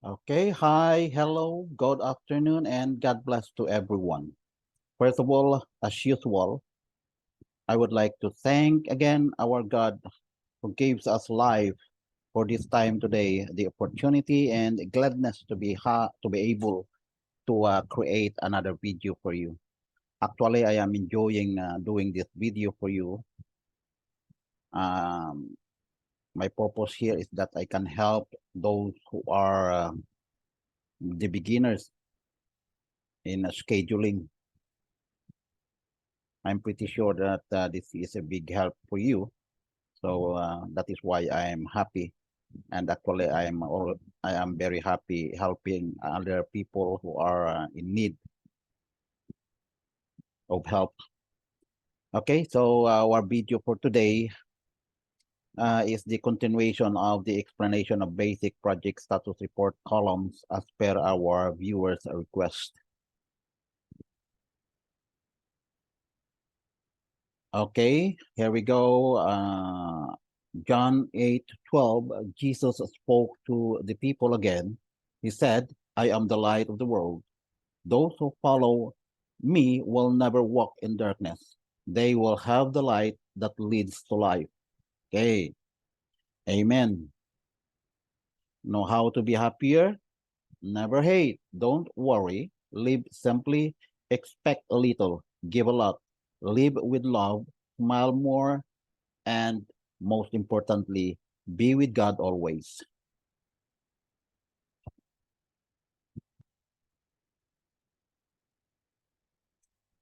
Okay, hi, hello, good afternoon, and God bless to everyone. First of all, as usual, I would like to thank again our God who gives us life for this time today, the opportunity and gladness to be able to create another video for you. Actually, I am enjoying doing this video for you. Um, my purpose here is that I can help those who are the beginners in scheduling. I'm pretty sure that this is a big help for you. So that is why I am happy. And actually, I am very happy helping other people who are in need of help. Okay, so our video for today is the continuation of the explanation of basic project status report columns as per our viewers' request. Okay, here we go. John 8:12, Jesus spoke to the people again. He said, I am the light of the world. Those who follow me will never walk in darkness. They will have the light that leads to life. Okay, amen. Know how to be happier? Never hate. Don't worry. Live simply. Expect a little. Give a lot. Live with love. Smile more. And most importantly, be with God always.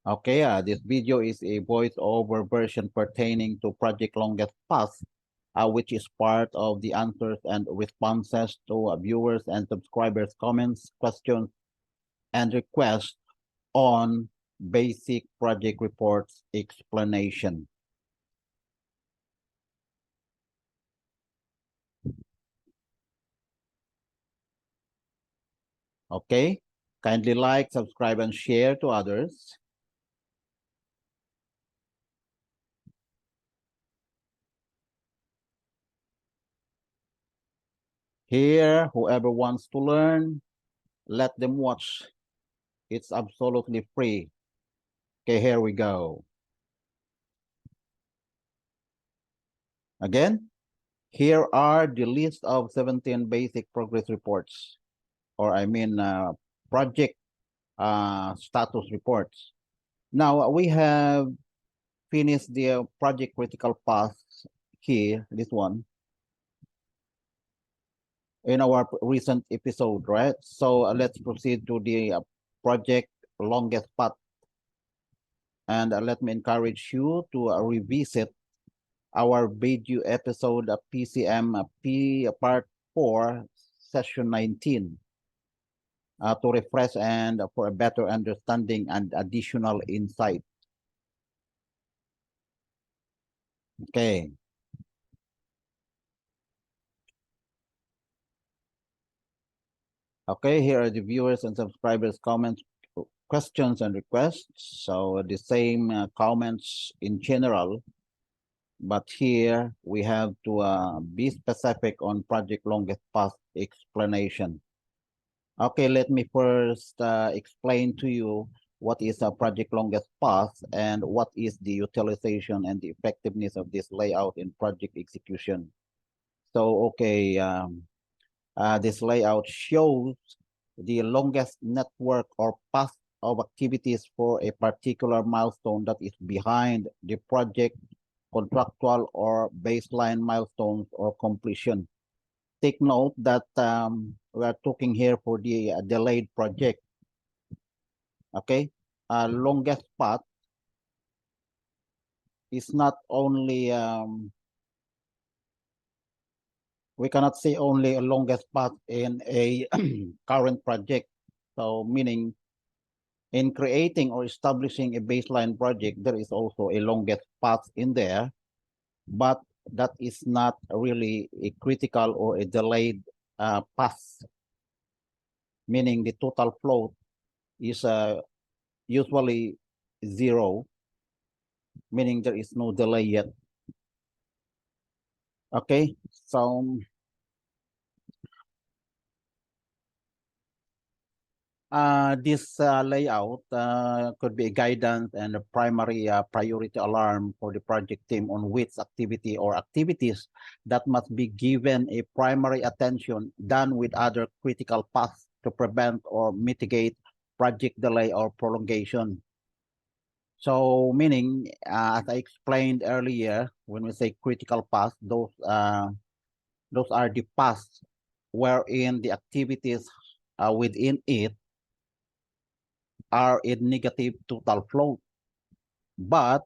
Okay, this video is a voice-over version pertaining to Project Longest Path, which is part of the answers and responses to viewers and subscribers' comments, questions, and requests on basic project reports explanation. Okay, kindly like, subscribe, and share to others. Here, whoever wants to learn, let them watch. It's absolutely free. Okay, here we go. Again, here are the list of 17 basic progress reports, or I mean project status reports. Now we have finished the project critical path here, this one, in our recent episode, right? So let's proceed to the project longest path. And let me encourage you to revisit our video episode of PCM P Part 4, Session 19, to refresh and for a better understanding and additional insight. Okay. Okay, here are the viewers and subscribers' comments, questions, and requests. So the same comments in general, but here we have to be specific on project longest path explanation. Okay, let me first explain to you what is a project longest path and what is the utilization and the effectiveness of this layout in project execution. So, okay, this layout shows the longest network or path of activities for a particular milestone that is behind the project contractual or baseline milestones or completion. Take note that we are talking here for the delayed project. Okay, longest path is not only we cannot say only a longest path in a current project. So meaning in creating or establishing a baseline project, there is also a longest path in there, but that is not really a critical or a delayed path, meaning the total float is usually zero, meaning there is no delay yet. Okay, so This layout could be a guidance and a primary priority alarm for the project team on which activity or activities that must be given a primary attention done with other critical paths to prevent or mitigate project delay or prolongation. So meaning, as I explained earlier, when we say critical paths, those are the paths wherein the activities within it are in negative total flow. But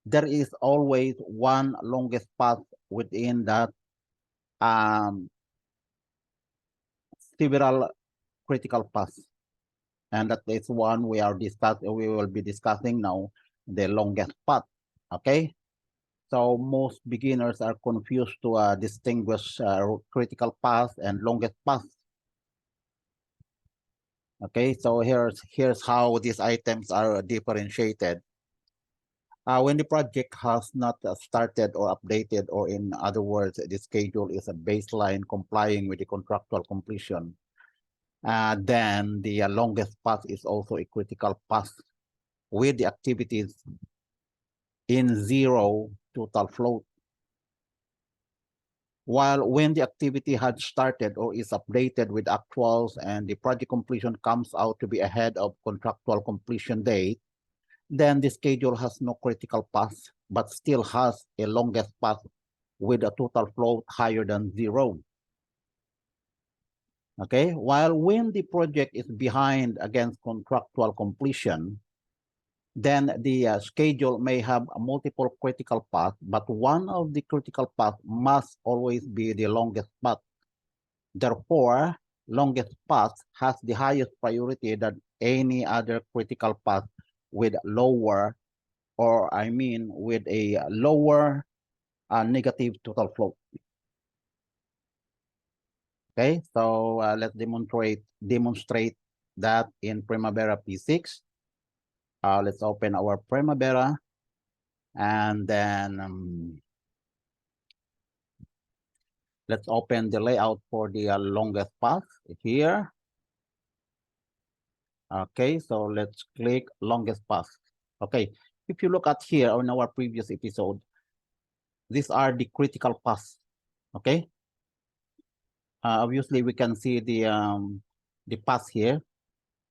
there is always one longest path within that several critical paths. And that is one we will be discussing now, the longest path. Okay. So most beginners are confused to distinguish critical path and longest path. Okay, so here's how these items are differentiated. When the project has not started or updated, or in other words, the schedule is a baseline complying with the contractual completion, then the longest path is also a critical path with the activities in zero total flow. While when the activity had started or is updated with actuals and the project completion comes out to be ahead of contractual completion date, then the schedule has no critical path, but still has a longest path with a total flow higher than zero. Okay, while when the project is behind against contractual completion, then the schedule may have a multiple critical path, but one of the critical paths must always be the longest path. Therefore, longest path has the highest priority than any other critical path with lower, or I mean with a lower negative total flow. Okay, so let's demonstrate that in Primavera P6. Let's open our Primavera, and then let's open the layout for the longest path here. Okay, so let's click longest path. Okay, if you look at here on our previous episode, these are the critical paths. Okay, obviously we can see the path here.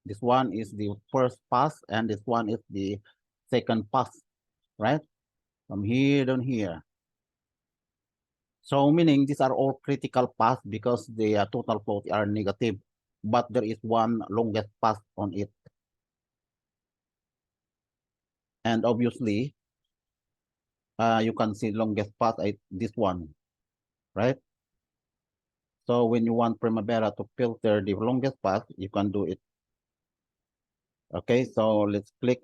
This one is the first path, and this one is the second path, right? From here down here. So meaning these are all critical paths because the total flow are negative, but there is one longest path on it. And obviously, you can see longest path, this one, right? So when you want Primavera to filter the longest path, you can do it. Okay, so let's click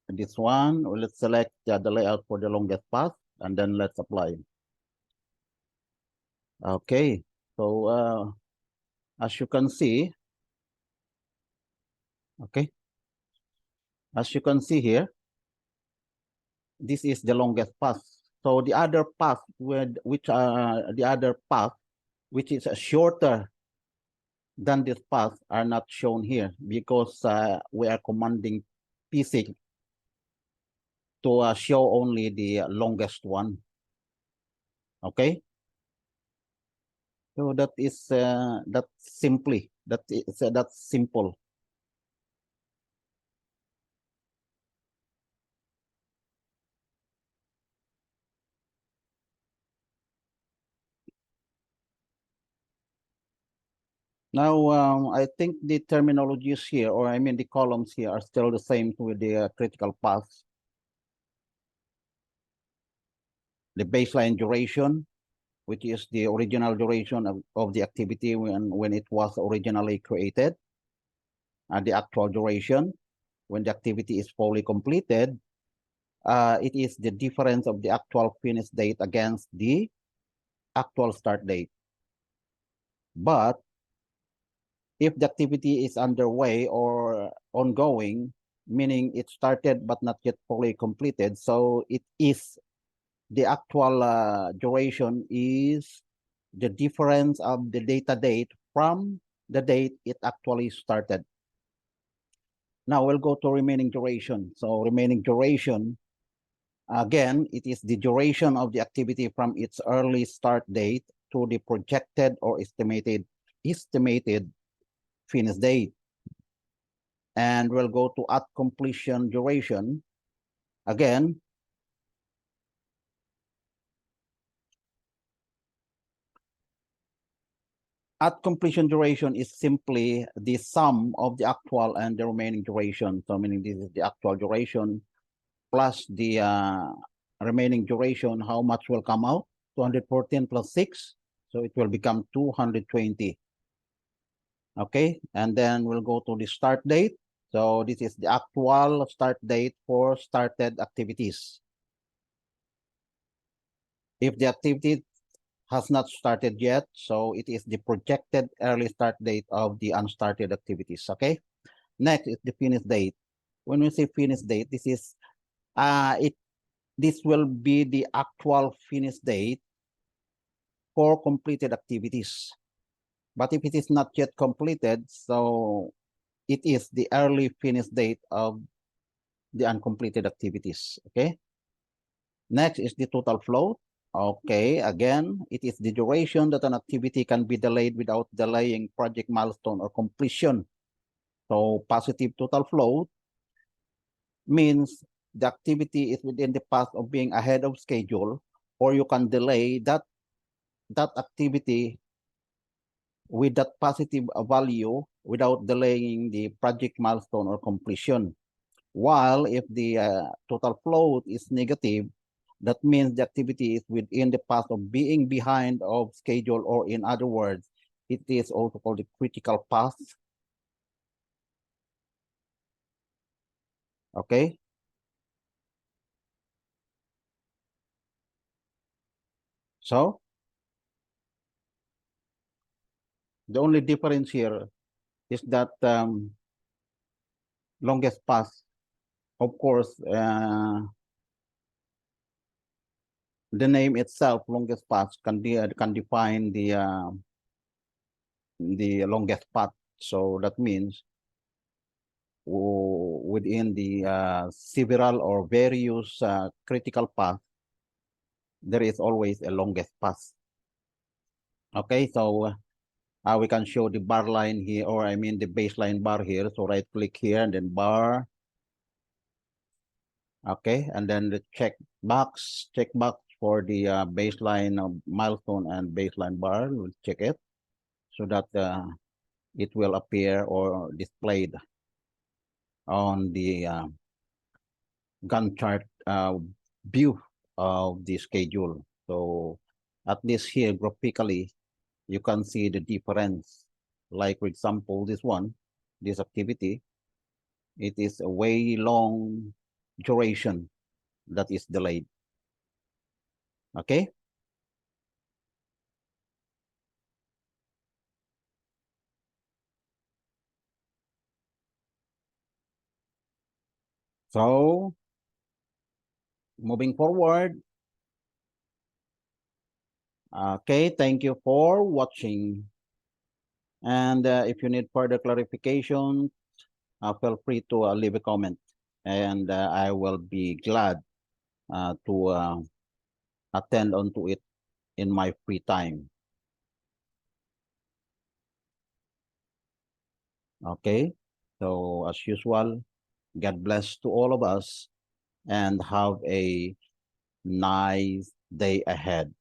this one. Let's select the layout for the longest path, and then let's apply. Okay, so as you can see, okay, as you can see here, this is the longest path. So the other path which is shorter than this path are not shown here because we are commanding P6 to show only the longest one. Okay. So that is that's simple. Now, I think the terminologies here, or I mean the columns here, are still the same with the critical paths. The baseline duration, which is the original duration of the activity when it was originally created, and the actual duration when the activity is fully completed. It is the difference of the actual finish date against the actual start date. But if the activity is underway or ongoing, meaning it started but not yet fully completed, so it is the actual duration is the difference of the data date from the date it actually started. Now we'll go to remaining duration. So remaining duration, again, it is the duration of the activity from its early start date to the projected or estimated finish date. And we'll go to at completion duration. Again, at completion duration is simply the sum of the actual and the remaining duration. So meaning this is the actual duration plus the remaining duration, how much will come out? 214 plus 6. So it will become 220. Okay, and then we'll go to the start date. So this is the actual start date for started activities. If the activity has not started yet, so it is the projected early start date of the unstarted activities. Okay, next is the finish date. When we say finish date, this is this will be the actual finish date for completed activities. But if it is not yet completed, so it is the early finish date of the uncompleted activities. Okay. Next is the total float. Okay, again, it is the duration that an activity can be delayed without delaying project milestone or completion. So positive total float means the activity is within the path of being ahead of schedule, or you can delay that activity with that positive value without delaying the project milestone or completion. While if the total float is negative, that means the activity is within the path of being behind of schedule, or in other words, it is also called the critical path. Okay. So the only difference here is that longest path, of course, the name itself, longest path, can define the longest path. So that means within the several or various critical paths, there is always a longest path. Okay, so we can show the bar line here, or I mean the baseline bar here. So right click here and then bar. Okay, and then the check box for the baseline milestone and baseline bar. We'll check it so that it will appear or displayed on the Gantt chart view of the schedule. So at least here graphically, you can see the difference. Like for example, this one, this activity, it is a way long duration that is delayed. Okay. So moving forward, okay, thank you for watching. And if you need further clarification, feel free to leave a comment, and I will be glad to attend onto it in my free time. Okay, so as usual, God bless to all of us and have a nice day ahead.